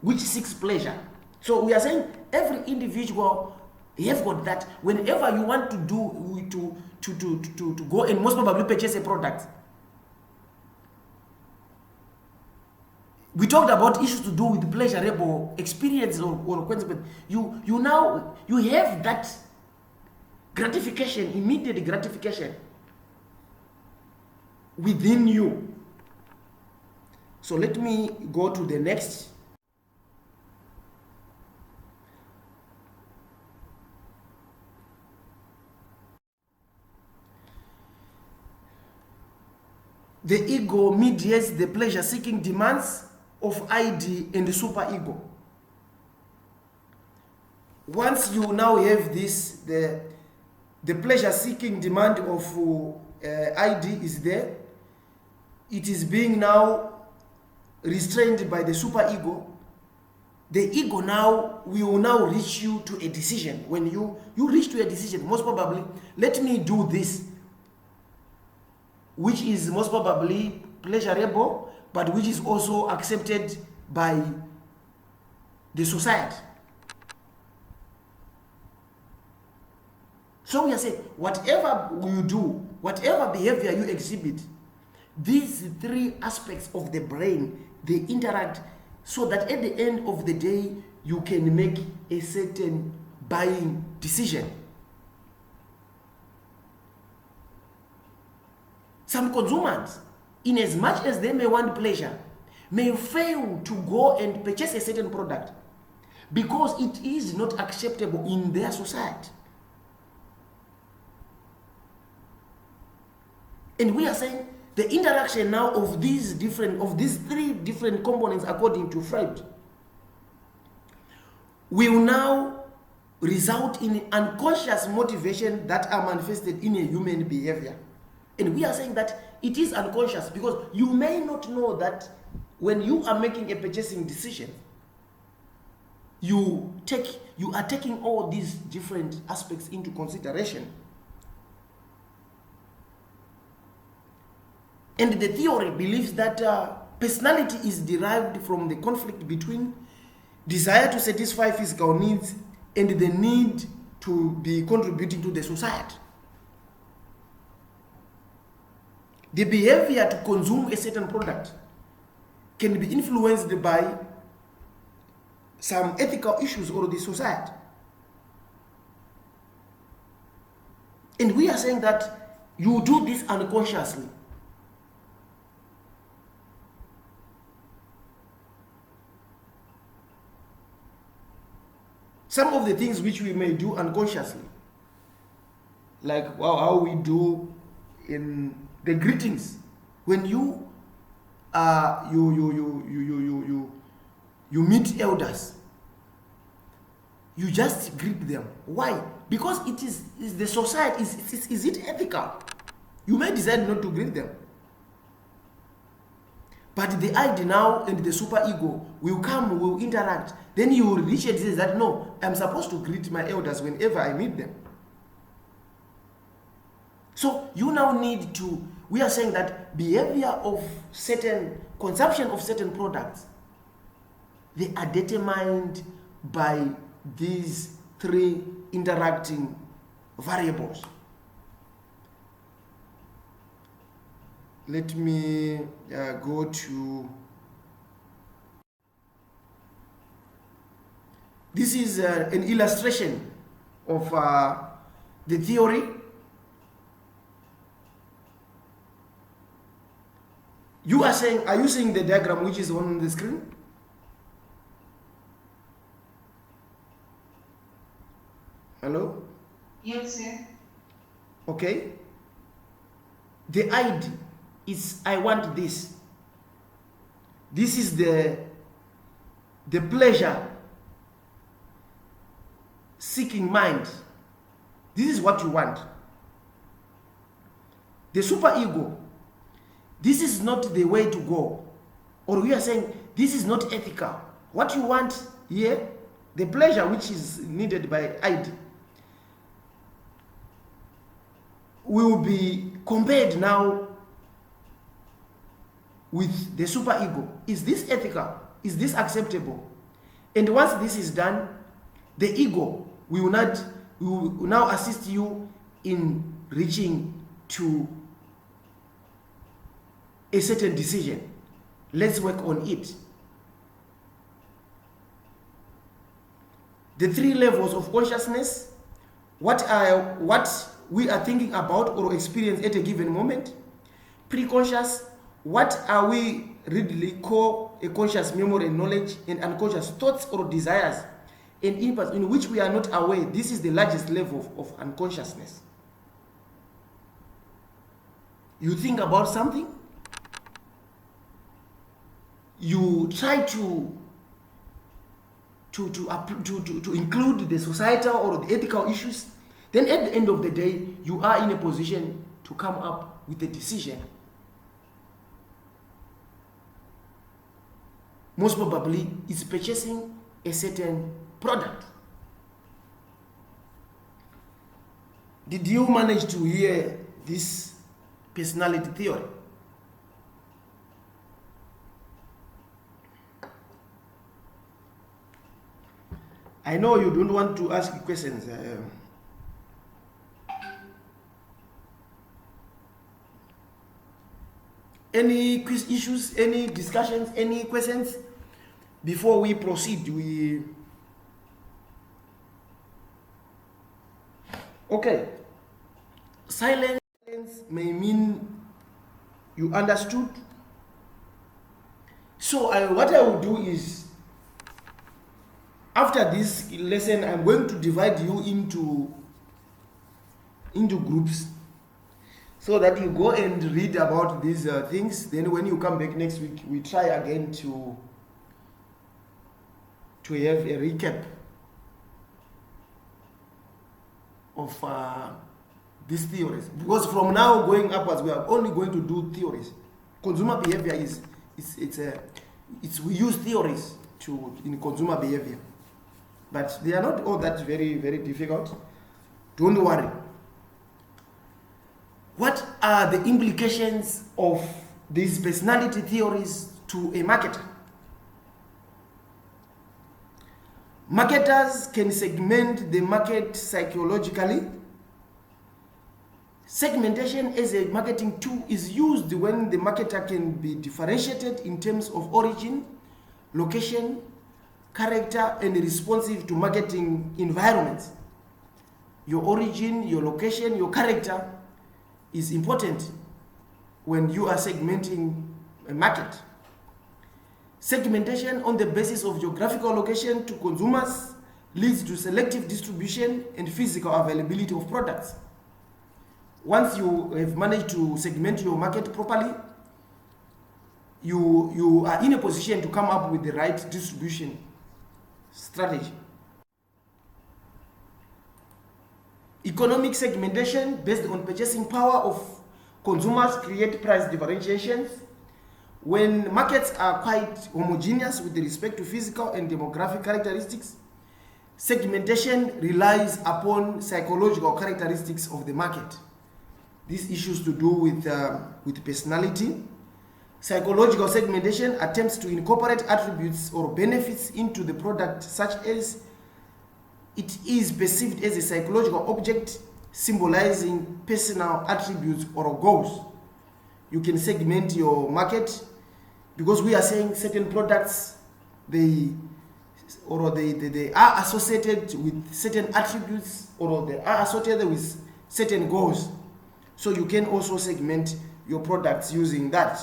which seeks pleasure. So we are saying every individual have got that. Whenever you want to go and most probably purchase a product, we talked about issues to do with pleasurable experience or consequence. You have that gratification, immediate gratification within you. So let me go to the next. The ego mediates the pleasure-seeking demands of ID and the superego. Once you now have this, the pleasure-seeking demand of ID is there. It is being now restrained by the superego. The ego now will now reach you to a decision. When you reach to a decision, most probably, let me do this, which is most probably pleasurable, but which is also accepted by the society. So we are saying, whatever you do, whatever behavior you exhibit, these three aspects of the brain, they interact so that at the end of the day, you can make a certain buying decision. Some consumers, in as much as they may want pleasure, may fail to go and purchase a certain product because it is not acceptable in their society. And we are saying the interaction now of these three different components, according to Freud, will now result in unconscious motivation that are manifested in a human behavior. And we are saying that it is unconscious because you may not know that when you are making a purchasing decision, you are taking all these different aspects into consideration. And the theory believes that personality is derived from the conflict between desire to satisfy physical needs and the need to be contributing to the society. The behavior to consume a certain product can be influenced by some ethical issues or the society. And we are saying that you do this unconsciously. Some of the things which we may do unconsciously, like how we do in the greetings, when you meet elders, You just greet them. Why? Because it is the society. Is it ethical? You may decide not to greet them. But the ID now and the superego will come, will interact. Then you will reach a decision that no, I'm supposed to greet my elders whenever I meet them. So you now need to, we are saying that behavior of certain, consumption of certain products, they are determined by these three interacting variables. Let me go to, this is an illustration of the theory. You are saying, are you seeing the diagram which is on the screen? Hello? Yes, sir. Okay. The ID is I want this. This is the pleasure seeking mind. This is what you want. The superego, this is not the way to go. Or we are saying this is not ethical. What you want here, the pleasure which is needed by ID, will be compared now with the superego. Is this ethical? Is this acceptable? And once this is done, the ego will now assist you in reaching to a certain decision. Let's work on it. The three levels of consciousness, what we are thinking about or experience at a given moment. Preconscious, what are we readily call a conscious memory and knowledge, and unconscious thoughts or desires and impulse in which we are not aware. This is the largest level of unconsciousness. You think about something, you try to include the societal or the ethical issues. Then at the end of the day, you are in a position to come up with a decision. Most probably, it's purchasing a certain product. Did you manage to hear this personality theory? I know you don't want to ask questions. Any quiz issues, any discussions, any questions before we proceed? Okay. Silence may mean you understood. So what I will do is, after this lesson, I'm going to divide you into groups, so that you go and read about these things. Then when you come back next week, we try again to have a recap of these theories. Because from now going upwards, we are only going to do theories. Consumer behavior we use theories in consumer behavior, but they are not all that very, very difficult. Don't worry. What are the implications of these personality theories to a marketer? Marketers can segment the market psychologically. Segmentation as a marketing tool is used when the marketer can be differentiated in terms of origin, location, character, and responsive to marketing environments. Your origin, your location, your character is important when you are segmenting a market. Segmentation on the basis of geographical location to consumers leads to selective distribution and physical availability of products. Once you have managed to segment your market properly, you are in a position to come up with the right distribution strategy. Economic segmentation based on purchasing power of consumers create price differentiations. When markets are quite homogeneous with respect to physical and demographic characteristics, segmentation relies upon psychological characteristics of the market. These issues to do with personality. Psychological segmentation attempts to incorporate attributes or benefits into the product such as it is perceived as a psychological object symbolizing personal attributes or goals. You can segment your market because we are saying certain products they are associated with certain attributes or they are associated with certain goals. So you can also segment your products using that.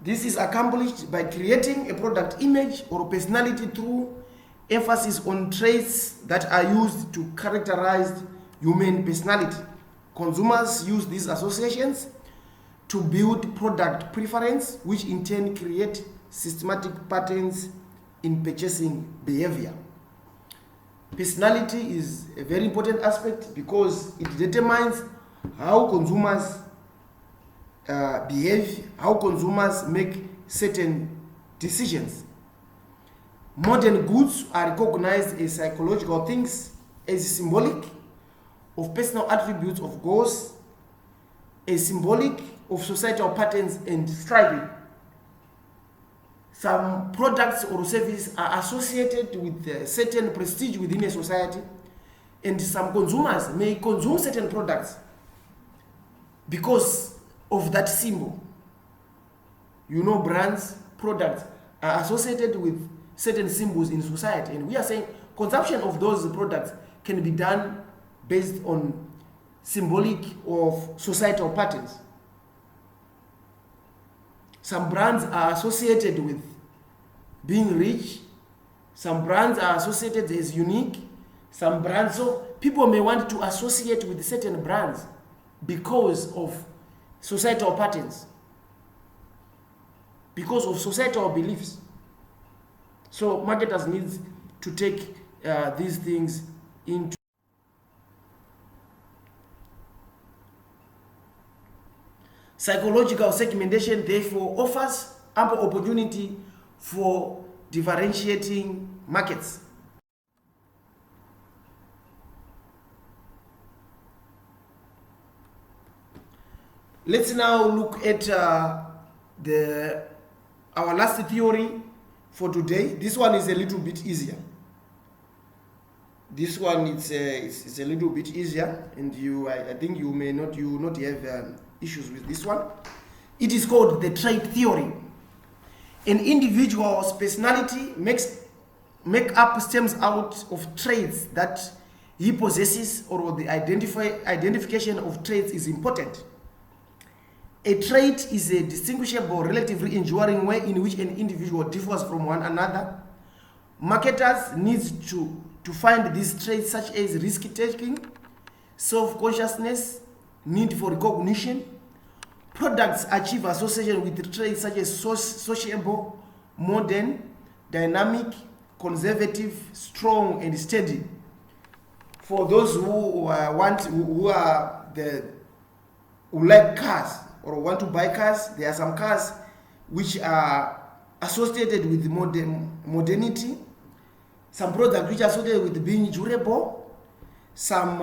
This is accomplished by creating a product image or personality through emphasis on traits that are used to characterize human personality. Consumers use these associations to build product preference, which in turn create systematic patterns in purchasing behavior. Personality is a very important aspect because it determines how consumers behave, how consumers make certain decisions. Modern goods are recognized as psychological things, as symbolic of personal attributes of goals, as symbolic of societal patterns and striving. Some products or services are associated with certain prestige within a society, and some consumers may consume certain products because of that symbol. You know, brands, products are associated with certain symbols in society, and we are saying consumption of those products can be done based on symbolic of societal patterns. Some brands are associated with being rich, some brands are associated as unique, some brands, so people may want to associate with certain brands because of societal patterns, because of societal beliefs. So marketers need to take these things into. Psychological segmentation therefore offers ample opportunity for differentiating markets. Let's now look at our last theory for today. This one is a little bit easier. This one is a little bit easier, and I think you not have issues with this one. It is called the trait theory. An individual's personality makeup stems out of traits that he possesses, or the identification of traits is important. A trait is a distinguishable, relatively enduring way in which an individual differs from one another. Marketers need to find these traits such as risk-taking, self-consciousness, need for recognition. Products achieve association with traits such as sociable, modern, dynamic, conservative, strong, and steady. For those who like cars or want to buy cars, there are some cars which are associated with modernity, some products which are associated with being durable, some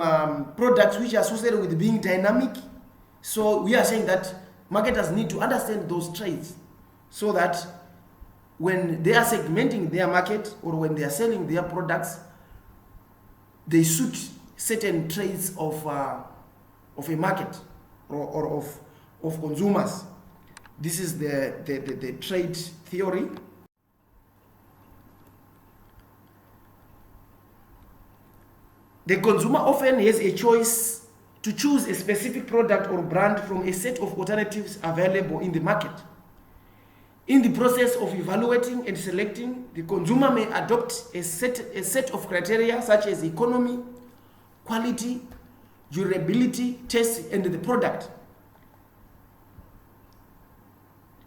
products which are associated with being dynamic. So we are saying that marketers need to understand those traits so that when they are segmenting their market or when they are selling their products, they suit certain traits of a market or of consumers. This is the trait theory. The consumer often has a choice to choose a specific product or brand from a set of alternatives available in the market. In the process of evaluating and selecting, the consumer may adopt a set of criteria such as economy, quality, durability, taste, and the product.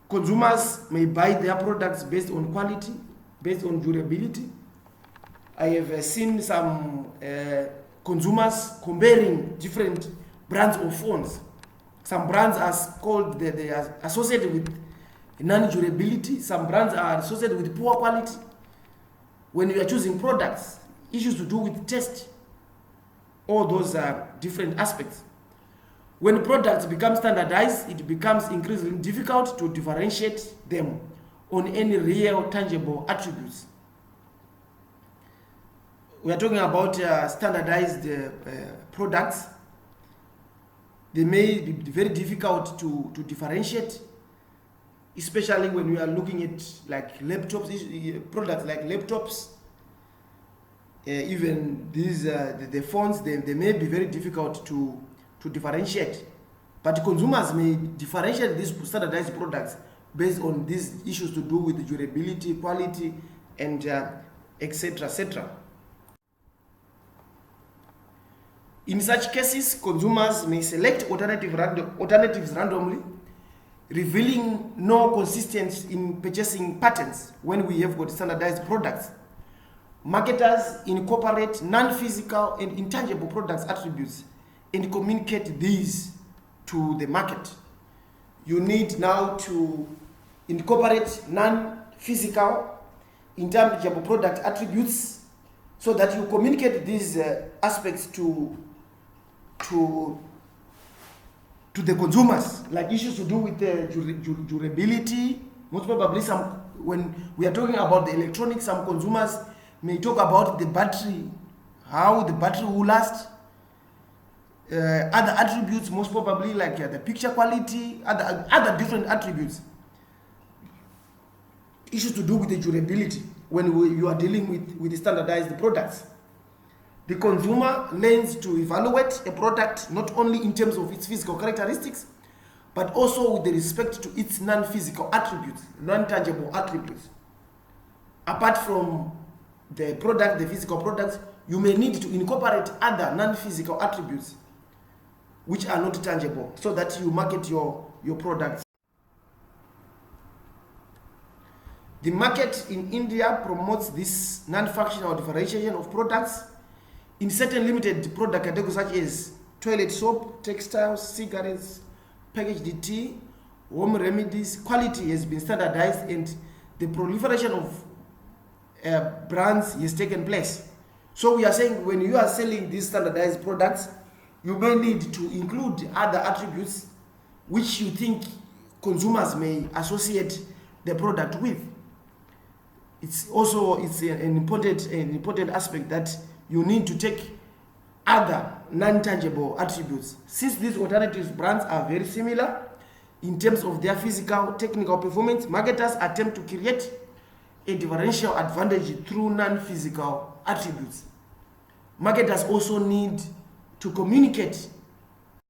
Consumers may buy their products based on quality, based on durability, I have seen some consumers comparing different brands of phones. Some brands are called, they are associated with non-durability. Some brands are associated with poor quality. When you are choosing products, issues to do with taste, all those are different aspects. When products become standardized, it becomes increasingly difficult to differentiate them on any real tangible attributes. We are talking about standardized products. They may be very difficult to differentiate, especially when we are looking at like laptops, products like laptops, even these the phones. They may be very difficult to differentiate, but consumers may differentiate these standardized products based on these issues to do with durability, quality, and etc. etc. In such cases, consumers may select alternatives randomly, revealing no consistency in purchasing patterns when we have got standardized products. Marketers incorporate non-physical and intangible products attributes and communicate these to the market. You need now to incorporate non-physical, intangible product attributes so that you communicate these aspects to the consumers, like issues to do with durability. Most probably, when we are talking about the electronics, some consumers may talk about the battery, how the battery will last. Other attributes, most probably like the picture quality, other different attributes. Issues to do with the durability when you are dealing with the standardized products. The consumer learns to evaluate a product not only in terms of its physical characteristics, but also with respect to its non-physical attributes, non-tangible attributes. Apart from the product, the physical products, you may need to incorporate other non-physical attributes which are not tangible, so that you market your products. The market in India promotes this non-functional differentiation of products in certain limited product categories such as toilet soap, textiles, cigarettes, packaged tea, home remedies. Quality has been standardized and the proliferation of brands has taken place. So we are saying when you are selling these standardized products, you may need to include other attributes which you think consumers may associate the product with. It's an important aspect that you need to take other non-tangible attributes. Since these alternative brands are very similar in terms of their physical, technical performance, marketers attempt to create a differential advantage through non-physical attributes. Marketers also need to communicate